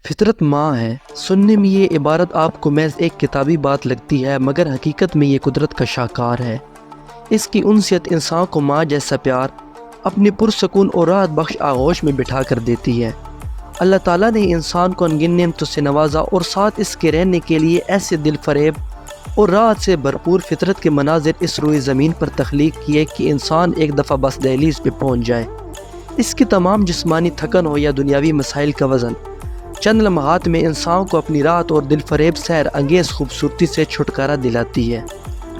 فطرت ماں ہے۔ سننے میں یہ عبارت آپ کو محض ایک کتابی بات لگتی ہے، مگر حقیقت میں یہ قدرت کا شاہکار ہے۔ اس کی انسیت انسان کو ماں جیسا پیار اپنی پرسکون اور راحت بخش آغوش میں بٹھا کر دیتی ہے۔ اللہ تعالیٰ نے انسان کو انگن نعمتوں سے نوازا اور ساتھ اس کے رہنے کے لیے ایسے دل فریب اور راحت سے بھرپور فطرت کے مناظر اس روئے زمین پر تخلیق کیے کہ انسان ایک دفعہ بس دہلیز پہ پہنچ جائے۔ اس کی تمام جسمانی تھکن ہو یا دنیاوی مسائل کا وزن چند لمحات میں انسان کو اپنی راحت اور دل فریب سیر انگیز خوبصورتی سے چھٹکارا دلاتی ہے۔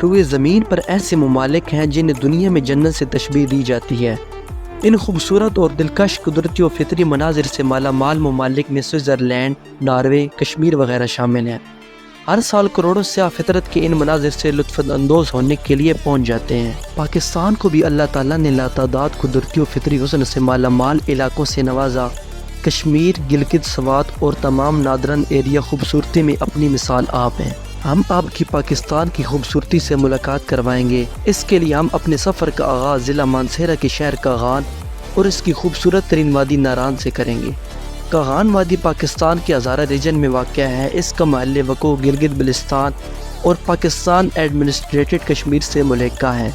روئے زمین پر ایسے ممالک ہیں جنہیں دنیا میں جنت سے تشبیہ دی جاتی ہے۔ ان خوبصورت اور دلکش قدرتی و فطری مناظر سے مالا مال ممالک میں سوئٹزرلینڈ، ناروے، کشمیر وغیرہ شامل ہیں۔ ہر سال کروڑوں سیاح فطرت کے ان مناظر سے لطف اندوز ہونے کے لیے پہنچ جاتے ہیں۔ پاکستان کو بھی اللہ تعالیٰ نے لاتعداد قدرتی و فطری حسن سے مالا مال علاقوں سے نوازا۔ کشمیر، گلگت، سوات اور تمام نادرن ایریا خوبصورتی میں اپنی مثال آپ ہیں۔ ہم آپ کی پاکستان کی خوبصورتی سے ملاقات کروائیں گے۔ اس کے لیے ہم اپنے سفر کا آغاز ضلع مانسہرہ کے شہر کاغان اور اس کی خوبصورت ترین وادی ناران سے کریں گے۔ کاغان وادی پاکستان کے ہزارہ ریجن میں واقع ہے۔ اس کا محل وقوع گلگت بلتستان اور پاکستان ایڈمنسٹریٹڈ کشمیر سے ملحقہ ہے۔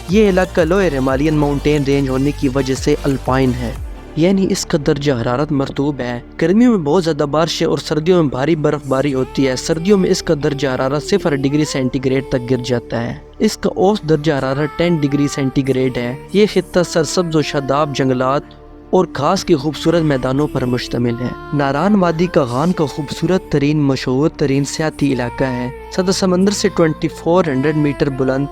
یہ علاقہ لوئر ہمالیین ماؤنٹین رینج ہونے کی وجہ سے الپائن ہے، یعنی اس کا درجہ حرارت مرطوب ہے۔ گرمیوں میں بہت زیادہ بارشیں اور سردیوں میں بھاری برف باری ہوتی ہے۔ سردیوں میں اس کا درجہ حرارت 0 ڈگری سینٹی گریڈ تک گر جاتا ہے۔ اس کا اوسط درجہ حرارت 10 ڈگری سینٹی گریڈ ہے۔ یہ خطہ سرسبز و شاداب جنگلات اور گھاس کے خوبصورت میدانوں پر مشتمل ہے۔ ناران وادی کاغان کا خوبصورت ترین مشہور ترین سیاحتی علاقہ ہے۔ سطح سمندر سے 2400 میٹر بلند،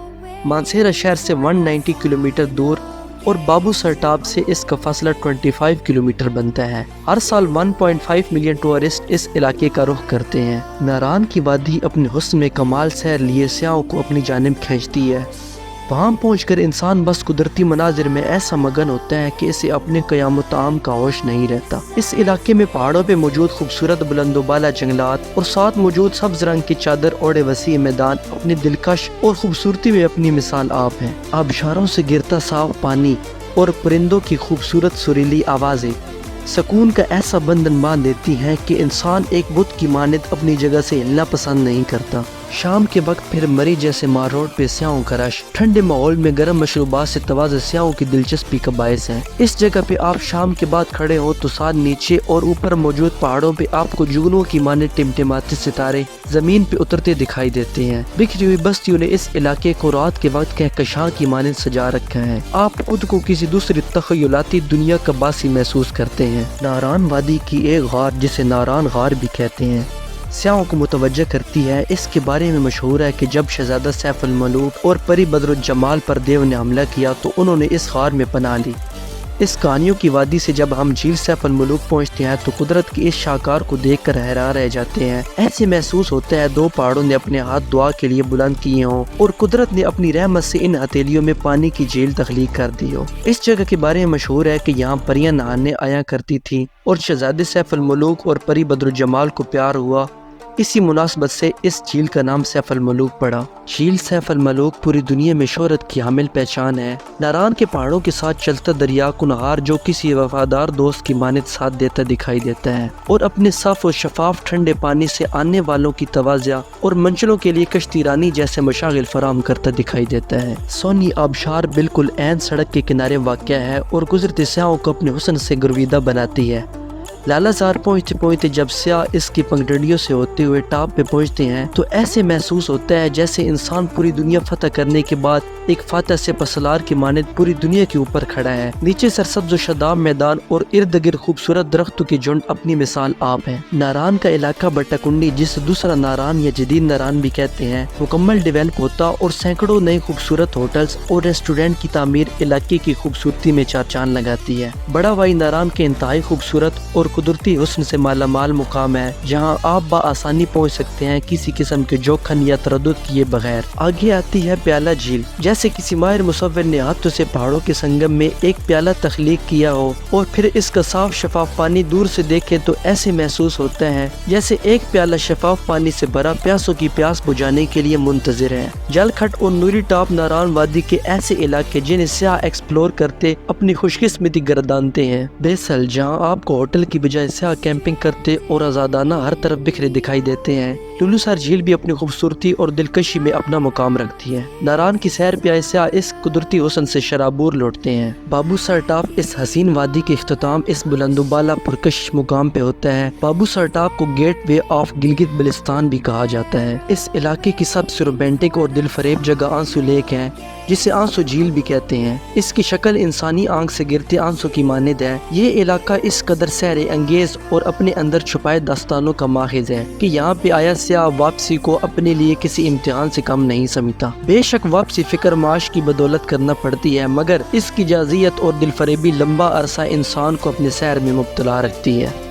مانسہرہ شہر سے 190 کلومیٹر دور اور بابو سرٹاب سے اس کا فاصلہ 25 کلومیٹر بنتا ہے۔ ہر سال 1.5 ملین ٹورسٹ اس علاقے کا رخ کرتے ہیں۔ ناران کی وادی اپنے حسن میں کمال سیر لیے سیاحوں کو اپنی جانب کھینچتی ہے۔ وہاں پہنچ کر انسان بس قدرتی مناظر میں ایسا مگن ہوتا ہے کہ اسے اپنے قیام و طعام کا ہوش نہیں رہتا۔ اس علاقے میں پہاڑوں پہ موجود خوبصورت بلند و بالا جنگلات اور ساتھ موجود سبز رنگ کی چادر اوڑے وسیع میدان اپنی دلکش اور خوبصورتی میں اپنی مثال آپ ہیں۔ آبشاروں سے گرتا صاف پانی اور پرندوں کی خوبصورت سریلی آوازیں سکون کا ایسا بندھن باندھ دیتی ہیں کہ انسان ایک بت کی مانند اپنی جگہ سے ہلنا پسند نہیں کرتا۔ شام کے وقت پھر مری جیسے مار روڈ پہ سیاحوں کا رش ٹھنڈے ماحول میں گرم مشروبات سے توازن سیاحوں کی دلچسپی کا باعث ہے۔ اس جگہ پہ آپ شام کے بعد کھڑے ہو تو ساتھ نیچے اور اوپر موجود پہاڑوں پہ آپ کو جگنوں کی مانند ٹمٹماتے ستارے زمین پہ اترتے دکھائی دیتے ہیں۔ بکھری ہوئی بستیوں نے اس علاقے کو رات کے وقت کہکشاں کی مانند سجا رکھا ہے۔ آپ خود کو کسی دوسری تخیلاتی دنیا کا باسی محسوس کرتے ہیں۔ ناران وادی کی ایک غار جسے ناران غار بھی کہتے ہیں سیاحوں کو متوجہ کرتی ہے۔ اس کے بارے میں مشہور ہے کہ جب شہزادہ سیف الملوک اور پری بدر الجمال پر دیو نے حملہ کیا تو انہوں نے اس غار میں پناہ لی۔ اس کہانیوں کی وادی سے جب ہم جھیل سیف الملوک پہنچتے ہیں تو قدرت کی اس شاہکار کو دیکھ کر حیران رہ جاتے ہیں۔ ایسے محسوس ہوتا ہے دو پہاڑوں نے اپنے ہاتھ دعا کے لیے بلند کیے ہوں اور قدرت نے اپنی رحمت سے ان ہتھیلیوں میں پانی کی جھیل تخلیق کر دی ہو۔ اس جگہ کے بارے میں مشہور ہے کہ یہاں پریاں نہانے آیا کرتی تھیں اور شہزادے سیف الملوک اور پری بدر الجمال کو پیار ہوا۔ اسی مناسبت سے اس جھیل کا نام سیف الملوک پڑا۔ جھیل سیف الملوک پوری دنیا میں شہرت کی حامل پہچان ہے۔ ناران کے پہاڑوں کے ساتھ چلتا دریا کنہار جو کسی وفادار دوست کی مانند ساتھ دیتا دکھائی دیتا ہے اور اپنے صاف و شفاف ٹھنڈے پانی سے آنے والوں کی توازیہ اور منچلوں کے لیے کشتی رانی جیسے مشاغل فراہم کرتا دکھائی دیتا ہے۔ سونی آبشار بالکل عین سڑک کے کنارے واقع ہے اور گزرتے سیاحوں کو اپنے حسن سے گرویدہ بناتی ہے۔ لالا زار پہنچتے پہنچتے جب سیاح اس کی پگڈنڈیوں سے ہوتے ہوئے ٹاپ پہ پہنچتے ہیں تو ایسے محسوس ہوتا ہے جیسے انسان پوری دنیا فتح کرنے کے بعد ایک فاتح سے پسلار کی مانند پوری دنیا کے اوپر کھڑا ہے۔ نیچے سرسبز و شاداب میدان اور ارد گرد خوبصورت درختوں کے جھنڈ اپنی مثال آپ ہیں۔ ناران کا علاقہ بٹا کنڈی جسے دوسرا ناران یا جدید ناران بھی کہتے ہیں مکمل ڈیولپ ہوتا اور سینکڑوں نئے خوبصورت ہوٹلز اور ریسٹورنٹ کی تعمیر علاقے کی خوبصورتی میں چار چاند لگاتی ہے۔ بڑا وائی ناران کے انتہائی خوبصورت اور قدرتی حسن سے مالا مال مقام ہے جہاں آپ بآسانی پہنچ سکتے ہیں کسی قسم کے جوکھن یا تردد کیے بغیر۔ آگے آتی ہے پیالہ جھیل، جیسے کسی ماہر مصور نے ہاتھوں سے پہاڑوں کے سنگم میں ایک پیالہ تخلیق کیا ہو اور پھر اس کا صاف شفاف پانی دور سے دیکھیں تو ایسے محسوس ہوتا ہے جیسے ایک پیالہ شفاف پانی سے بھرا پیاسوں کی پیاس بجھانے کے لیے منتظر ہے۔ جل کھٹ اور نوری ٹاپ ناران وادی کے ایسے علاقے جنہیں سیاح ایکسپلور کرتے اپنی خوش قسمتی گردانتے ہیں۔ بیسل جہاں آپ کو ہوٹل کی کی بجائے سیاح کیمپنگ کرتے اور آزادانہ ہر طرف بکھرے دکھائی دیتے ہیں۔ لولو سار جھیل بھی اپنی خوبصورتی اور دلکشی میں اپنا مقام رکھتی ہے۔ ناران کی سیر پہ آئے سیاح اس قدرتی حسن سے شرابور لوٹتے ہیں۔ بابو سر ٹاپ اس حسین وادی کے اختتام اس بلند و بالا پرکشش مقام پہ ہوتا ہے۔ بابو سر ٹاپ کو gateway of Gilgit Baltistan بھی کہا جاتا ہے۔ اس علاقے کی سب سے رومانٹک اور دل فریب جگہ آنسو لیک ہے، جسے آنسو جھیل بھی کہتے ہیں۔ اس کی شکل انسانی آنکھ سے گرتے آنسو کی مانند ہے۔ یہ علاقہ اس قدر سحر انگیز اور اپنے اندر چھپائے داستانوں کا ماخذ ہے کہ یہاں پہ آیا سیاح واپسی کو اپنے لیے کسی امتحان سے کم نہیں سمجھتا۔ بے شک واپسی فکر معاش کی بدولت کرنا پڑتی ہے، مگر اس کی جازیت اور دل فریبی لمبا عرصہ انسان کو اپنے سحر میں مبتلا رکھتی ہے۔